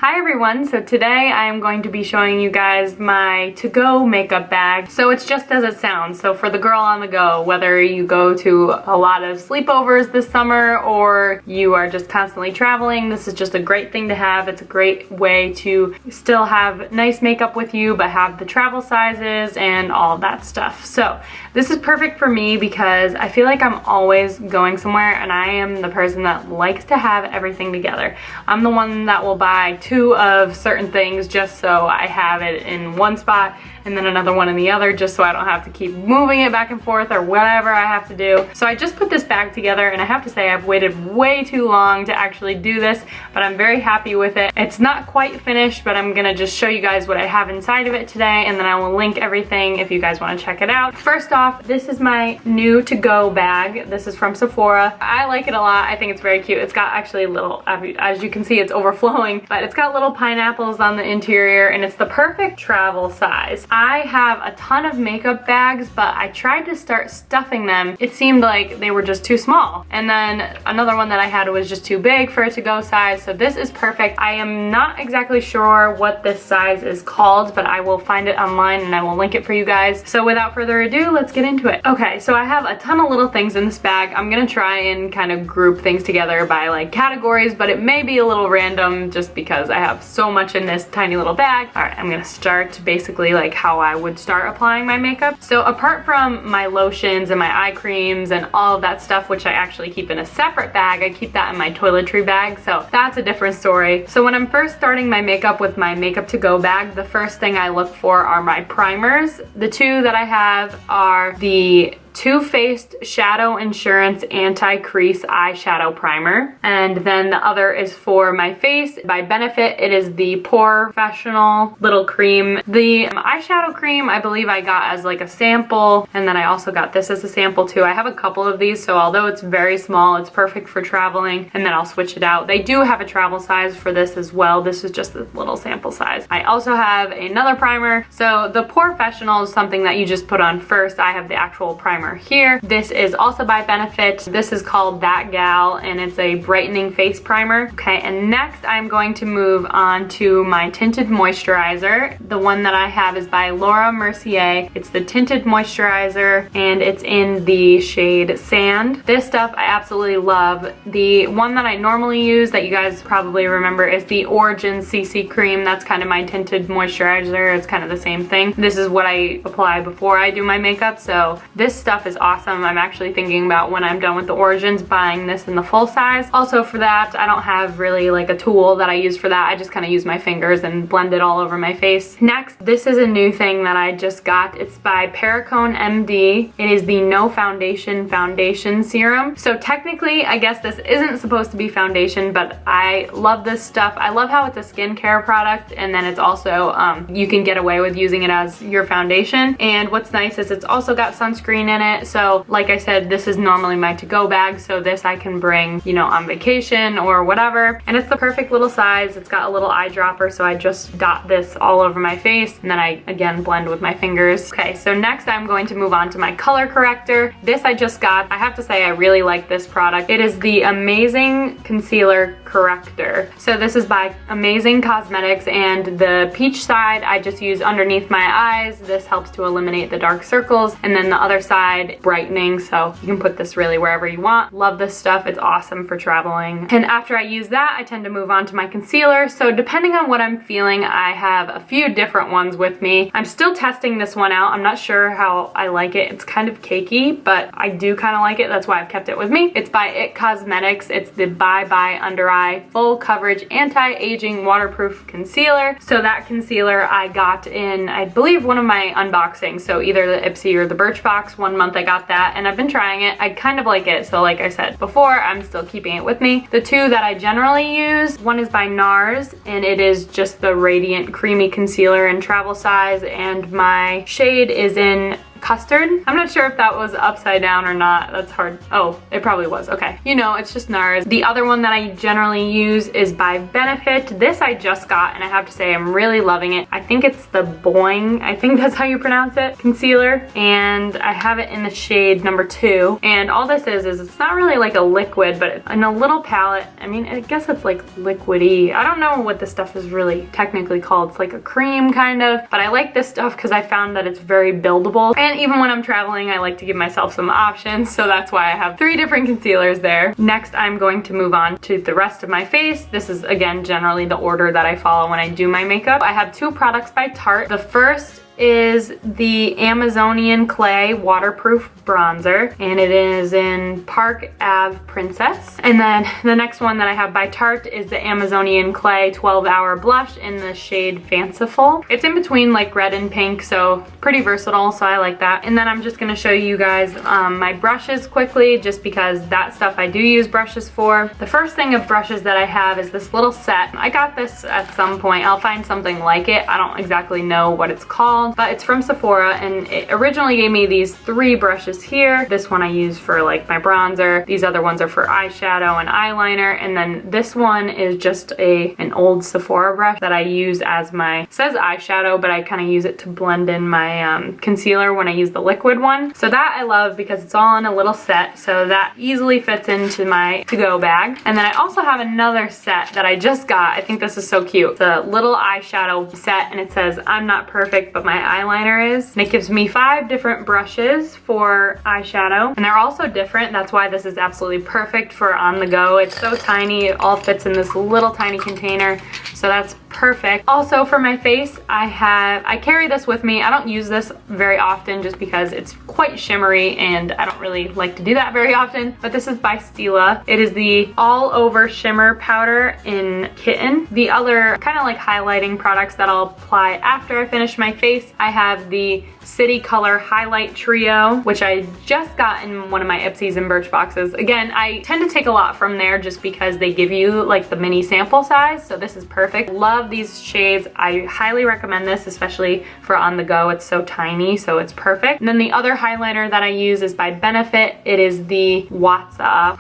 Hi everyone, so today I am going to be showing you guys my to-go makeup bag. So it's just as it sounds, so for the girl on the go, whether you go to a lot of sleepovers this summer or you are just constantly traveling, this is just a great thing to have. It's a great way to still have nice makeup with you but have the travel sizes and all that stuff. So this is perfect for me because I feel like I'm always going somewhere and I am the person that likes to have everything together. I'm the one that will buy two of certain things just so I have it in one spot and then another one in the other just so I don't have to keep moving it back and forth or whatever I have to do. So I just put this bag together and I have to say I've waited way too long to actually do this, but I'm very happy with it. It's not quite finished, but I'm gonna just show you guys what I have inside of it today and then I will link everything if you guys want to check it out. First off, this is my new to-go bag. This is from Sephora. I like it a lot. I think it's very cute. It's got actually little, as you can see, it's overflowing, but it's got little pineapples on the interior and it's the perfect travel size. I have a ton of makeup bags, but I tried to start stuffing them. It seemed like they were just too small. And then another one that I had was just too big for a to-go size, so this is perfect. I am not exactly sure what this size is called, but I will find it online and I will link it for you guys. So without further ado, let's get into it. Okay, so I have a ton of little things in this bag. I'm gonna try and kind of group things together by like categories, but it may be a little random just because I have so much in this tiny little bag. All right, I'm gonna start basically like how I would start applying my makeup. So apart from my lotions and my eye creams and all of that stuff, which I actually keep in a separate bag, I keep that in my toiletry bag, so that's a different story. So when I'm first starting my makeup with my makeup to go bag, the first thing I look for are my primers. The two that I have are the Too Faced Shadow Insurance Anti-Crease Eyeshadow Primer, and then the other is for my face. By Benefit, it is the POREfessional Little Cream. The eyeshadow cream I believe I got as like a sample, and then I also got this as a sample too. I have a couple of these, so although it's very small, it's perfect for traveling, and then I'll switch it out. They do have a travel size for this as well. This is just a little sample size. I also have another primer. So the POREfessional is something that you just put on first. I have the actual primer here. This is also by Benefit. This is called That Gal and it's a brightening face primer. Okay, and next I'm going to move on to my tinted moisturizer. The one that I have is by Laura Mercier. It's the tinted moisturizer and it's in the shade Sand. This stuff I absolutely love. The one that I normally use that you guys probably remember is the Origin CC cream. That's kind of my tinted moisturizer. It's kind of the same thing. This is what I apply before I do my makeup, so this stuff is awesome. I'm actually thinking about when I'm done with the Origins buying this in the full size. Also for that, I don't have really like a tool that I use for that. I just kind of use my fingers and blend it all over my face. Next, this is a new thing that I just got. It's by Perricone MD. It is the No Foundation Serum. So technically, I guess this isn't supposed to be foundation, but I love this stuff. I love how it's a skincare product and then it's also, you can get away with using it as your foundation. And what's nice is it's also got sunscreen in it. So like I said, this is normally my to-go bag, so this I can bring, you know, on vacation or whatever. And it's the perfect little size. It's got a little eyedropper, so I just dot this all over my face and then I again blend with my fingers. Okay, so next I'm going to move on to my color corrector. This I just got. I have to say I really like this product. It is the Amazing Concealer Corrector. So this is by AMAZINCONCEALER and the peach side I just use underneath my eyes. This helps to eliminate the dark circles, and then the other side brightening, so you can put this really wherever you want. Love this stuff. It's awesome for traveling. And after I use that, I tend to move on to my concealer. So depending on what I'm feeling, I have a few different ones with me. I'm still testing this one out. I'm not sure how I like it. It's kind of cakey, but I do kind of like it. That's why I've kept it with me. It's by itCosmetics. It's the Bye Bye Under Eye Full Coverage Anti-Aging Waterproof Concealer. So that concealer I got in, I believe, one of my unboxings. So either the Ipsy or the Birchbox. One month I got that and I've been trying it. I kind of like it, so like I said before, I'm still keeping it with me. The two that I generally use, one is by Nars and it is just the Radiant Creamy Concealer in travel size, and my shade is in Custard. I'm not sure if that was upside down or not. That's hard. Oh, it probably was. Okay. You know, it's just Nars. The other one that I generally use is by Benefit. This I just got, and I have to say I'm really loving it. I think it's the Boi-ing, I think that's how you pronounce it, concealer. And I have it in the shade number 2. And all this is it's not really like a liquid, but in a little palette. I mean, I guess it's like liquidy. I don't know what this stuff is really technically called. It's like a cream kind of, but I like this stuff because I found that it's very buildable. And even when I'm traveling, I like to give myself some options, so that's why I have 3 different concealers there. Next, I'm going to move on to the rest of my face. This is, again, generally the order that I follow when I do my makeup. I have 2 products by Tarte. The first is the Amazonian Clay Waterproof Bronzer, and it is in Park Ave Princess. And then the next one that I have by Tarte is the Amazonian Clay 12-Hour Blush in the shade Fanciful. It's in between like red and pink, so pretty versatile, so I like that. And then I'm just gonna show you guys my brushes quickly, just because that stuff I do use brushes for. The first thing of brushes that I have is this little set. I got this at some point. I'll find something like it. I don't exactly know what it's called, but it's from Sephora, and it originally gave me these 3 brushes here. This one I use for like my bronzer. These other ones are for eyeshadow and eyeliner, and then this one is just an old Sephora brush that I use as my, it says eyeshadow, but I kind of use it to blend in my concealer when I use the liquid one. So that I love because it's all in a little set, so that easily fits into my to-go bag. And then I also have another set that I just got. I think this is so cute. It's a little eyeshadow set, and it says, "I'm not perfect, but my eyeliner is." And it gives me 5 different brushes for eyeshadow, and they're also different. That's why this is absolutely perfect for on the go. It's so tiny, it all fits in this little tiny container, so that's perfect. Also for my face, I carry this with me. I don't use this very often just because it's quite shimmery and I don't really like to do that very often, but this is by Stila. It is the All Over Shimmer Powder in Kitten. The other kind of like highlighting products that I'll apply after I finish my face, I have the City Color Highlight Trio, which I just got in one of my Ipsies and Birchboxes. Again, I tend to take a lot from there just because they give you like the mini sample size, so this is perfect. Love these shades. I highly recommend this, especially for on the go. It's so tiny, so it's perfect. And then the other highlighter that I use is by Benefit. It is the Watts Up,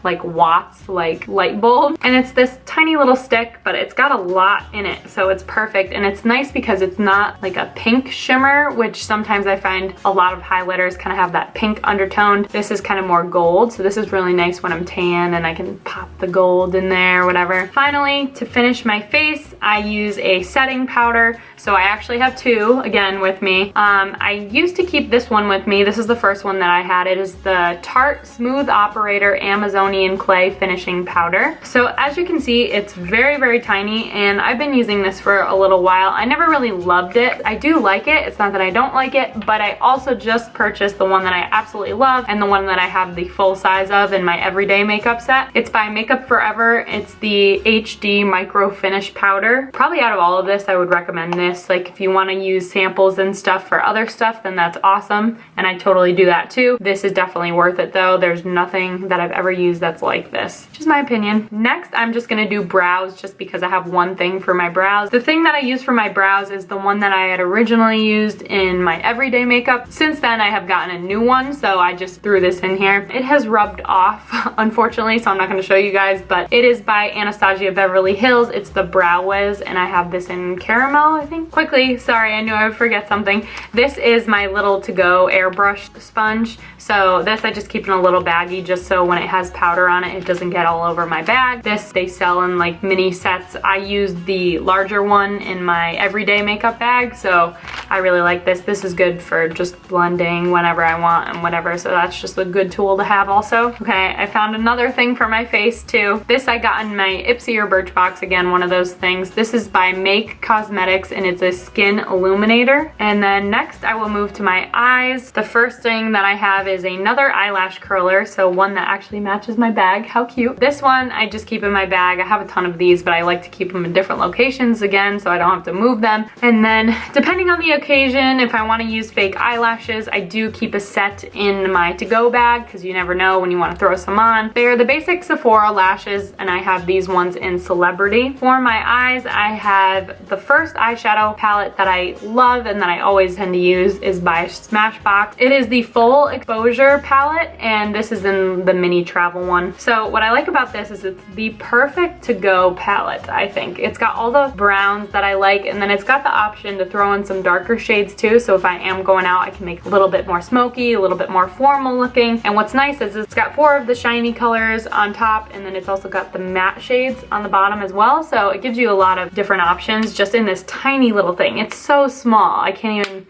like Watts, like light bulb. And it's this tiny little stick, but it's got a lot in it, so it's perfect. And it's nice because it's not like a pink shimmer, which sometimes I find a lot of highlighters kind of have that pink undertone. This is kind of more gold, so this is really nice when I'm tan and I can pop the gold in there, whatever. Finally, to finish my face, I use a setting powder. So I actually have 2, again, with me. I used to keep this one with me. This is the first one that I had. It is the Tarte Smooth Operator Amazonian Clay Finishing Powder. So as you can see, it's very, very tiny, and I've been using this for a little while. I never really loved it. I do like it. It's not that I don't like it, but I also just purchased the one that I absolutely love and the one that I have the full size of in my everyday makeup set. It's by Makeup Forever. It's the HD Micro Finish Powder. Probably out of all of this, I would recommend this. Like if you want to use samples and stuff for other stuff, then that's awesome, and I totally do that too. This is definitely worth it though. There's nothing that I've ever used that's like this. Just my opinion. Next, I'm just gonna do brows just because I have one thing for my brows. The thing that I use for my brows is the one that I had originally used in my everyday makeup. Since then, I have gotten a new one, so I just threw this in here. It has rubbed off, unfortunately, so I'm not gonna show you guys, but it is by Anastasia Beverly Hills. It's the Brow Wiz, and I have this in caramel, I think. Quickly, sorry, I knew I would forget something. This is my little to-go airbrush sponge. So this I just keep in a little baggie just so when it has powder on it, it doesn't get all over my bag. This they sell in like mini sets. I use the larger one in my everyday makeup bag, so I really like this. This is good for just blending whenever I want and whatever, so that's just a good tool to have also. Okay, I found another thing for my face too. This I got in my Ipsy or Birchbox, again, one of those things. This is by AMAZINGCONCEALER, and it's a skin illuminator. And then next I will move to my eyes. The first thing that I have is another eyelash curler, so one that actually matches my bag. How cute. This one I just keep in my bag. I have a ton of these, but I like to keep them in different locations again so I don't have to move them. And then depending on the occasion, if I want to use fake eyelashes, I do keep a set in my to-go bag because you never know when you want to throw some on. They are the basic Sephora lashes, and I have these ones in Celebrity. For my eyes, I have the first eyeshadow palette that I love and that I always tend to use is by Smashbox. It is the full exposure palette, and this is in the mini travel one. So what I like about this is it's the perfect to-go palette, I think. It's got all the browns that I like, and then it's got the option to throw in some darker shades too, so if I am going out, I can make a little bit more smoky, a little bit more formal looking. And what's nice is it's got 4 of the shiny colors on top, and then it's also got the matte shades on the bottom as well, so it gives you a lot of different options just in this tiny little thing. It's so small, I can't even...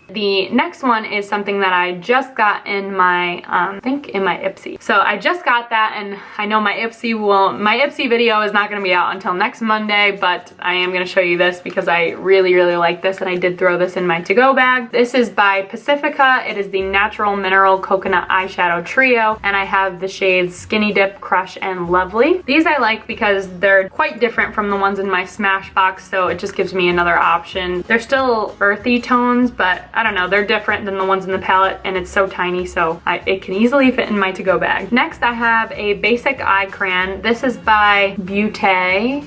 The next one is something that I just got in my, I think in my Ipsy. So I just got that, and I know my Ipsy video is not going to be out until next Monday, but I am going to show you this because I really, really like this, and I did throw this in my to-go bag. This is by Pacifica. It is the Natural Mineral Coconut Eyeshadow Trio, and I have the shades Skinny Dip, Crush, and Lovely. These I like because they're quite different from the ones in my Smashbox, so it just gives me another option. They're still earthy tones, but I don't know, they're different than the ones in the palette, and it's so tiny, so it can easily fit in my to-go bag. Next, I have a basic eye crayon. This is by Beauté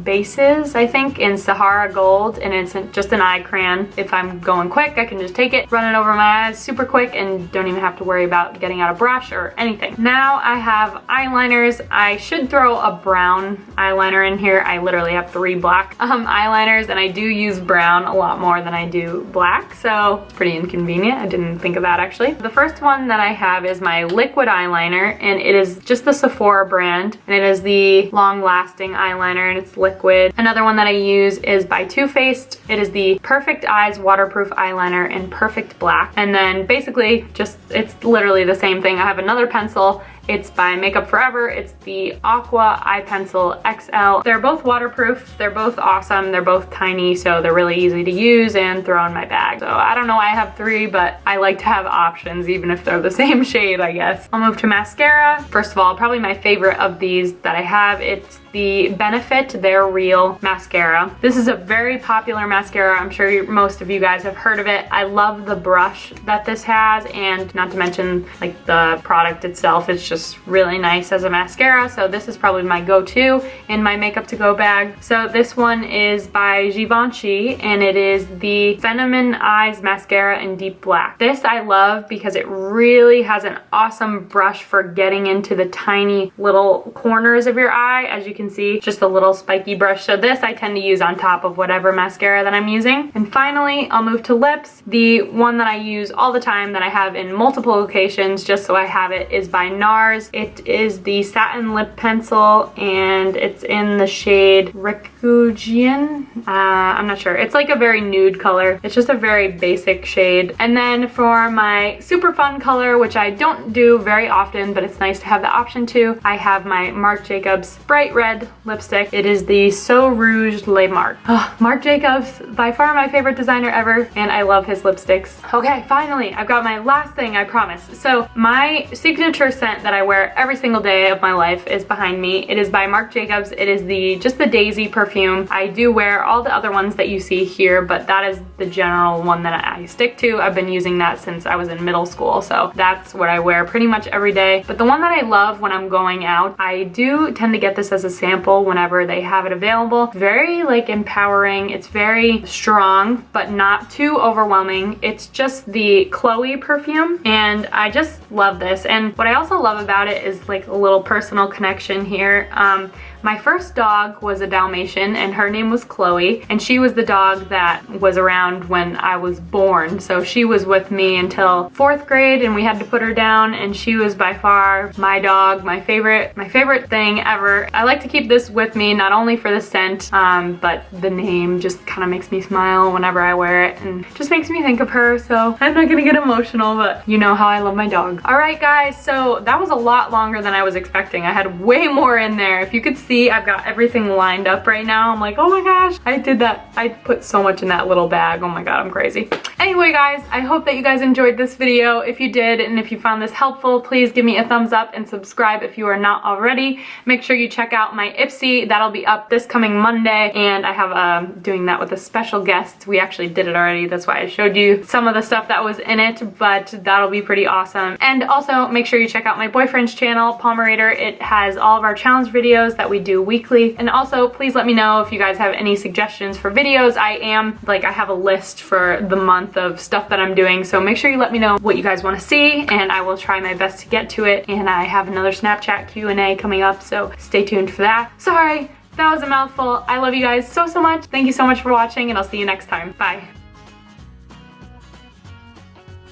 Bases, I think, in Sahara Gold, and it's just an eye crayon. If I'm going quick, I can just take it, run it over my eyes super quick, and don't even have to worry about getting out a brush or anything. Now I have eyeliners. I should throw a brown eyeliner in here. I literally have 3 black eyeliners, and I do use brown a lot more than I do black, so pretty inconvenient. I didn't think of that actually. The first one that I have is my liquid eyeliner, and it is just the Sephora brand, and it is the long-lasting eyeliner, and it's liquid. Another one that I use is by Too Faced. It is the Perfect Eyes Waterproof Eyeliner in Perfect Black, and then basically just, it's literally the same thing. I have another pencil. It's by Makeup Forever. It's the Aqua Eye Pencil XL. They're both waterproof. They're both awesome. They're both tiny, so they're really easy to use and throw in my bag. So I don't know why I have 3, but I like to have options even if they're the same shade, I guess. I'll move to mascara. First of all, probably my favorite of these that I have, it's the Benefit They're Real mascara. This is a very popular mascara. I'm sure most of you guys have heard of it. I love the brush that this has, and not to mention like the product itself. It's just really nice as a mascara, so this is probably my go-to in my makeup to go bag. So this one is by Givenchy, and it is the Phenomen Eyes mascara in deep black. This I love because it really has an awesome brush for getting into the tiny little corners of your eye. As you can see, just a little spiky brush. So this I tend to use on top of whatever mascara that I'm using. And finally, I'll move to lips. The one that I use all the time that I have in multiple locations just so I have it is by Nars. It is the Satin Lip Pencil, and it's in the shade Rikujian. I'm not sure. It's like a very nude color. It's just a very basic shade. And then for my super fun color, which I don't do very often, but it's nice to have the option to, I have my Marc Jacobs Bright Red lipstick. It is the So Rouge Le Marc. Oh, Marc Jacobs, by far my favorite designer ever, and I love his lipsticks. Okay, finally, I've got my last thing, I promise. So my signature scent that I wear every single day of my life is behind me. It is by Marc Jacobs. It is just the Daisy perfume. I do wear all the other ones that you see here, but that is the general one that I stick to. I've been using that since I was in middle school, so that's what I wear pretty much every day. But the one that I love when I'm going out, I do tend to get this as a sample whenever they have it available. Very like empowering. It's very strong, but not too overwhelming. It's just the Chloe perfume, and I just love this. And what I also love about it is like a little personal connection here. My first dog was a Dalmatian, and her name was Chloe, and she was the dog that was around when I was born. So she was with me until 4th grade, and we had to put her down, and she was by far my dog, my favorite thing ever. I like to keep this with me, not only for the scent, but the name just kind of makes me smile whenever I wear it, and just makes me think of her. So I'm not gonna get emotional, but you know how I love my dog. All right, guys, so that was a lot longer than I was expecting. I had way more in there. If you could see, I've got everything lined up right now. I'm like, oh my gosh, I did that. I put so much in that little bag. Oh my god, I'm crazy. Anyway guys, I hope that you guys enjoyed this video. If you did, and if you found this helpful, please give me a thumbs up and subscribe if you are not already. Make sure you check out my Ipsy. That'll be up this coming Monday, and I have doing that with a special guest. We actually did it already, that's why I showed you some of the stuff that was in it, but that'll be pretty awesome. And also make sure you check out my boyfriend's channel, Palmerator. It has all of our challenge videos that we do weekly. And also please let me know if you guys have any suggestions for videos. I have a list for the month of stuff that I'm doing, so make sure you let me know what you guys want to see, and I will try my best to get to it. And I have another Snapchat Q&A coming up, so stay tuned for that. Sorry, that was a mouthful. I love you guys so much. Thank you so much for watching, and I'll see you next time. Bye.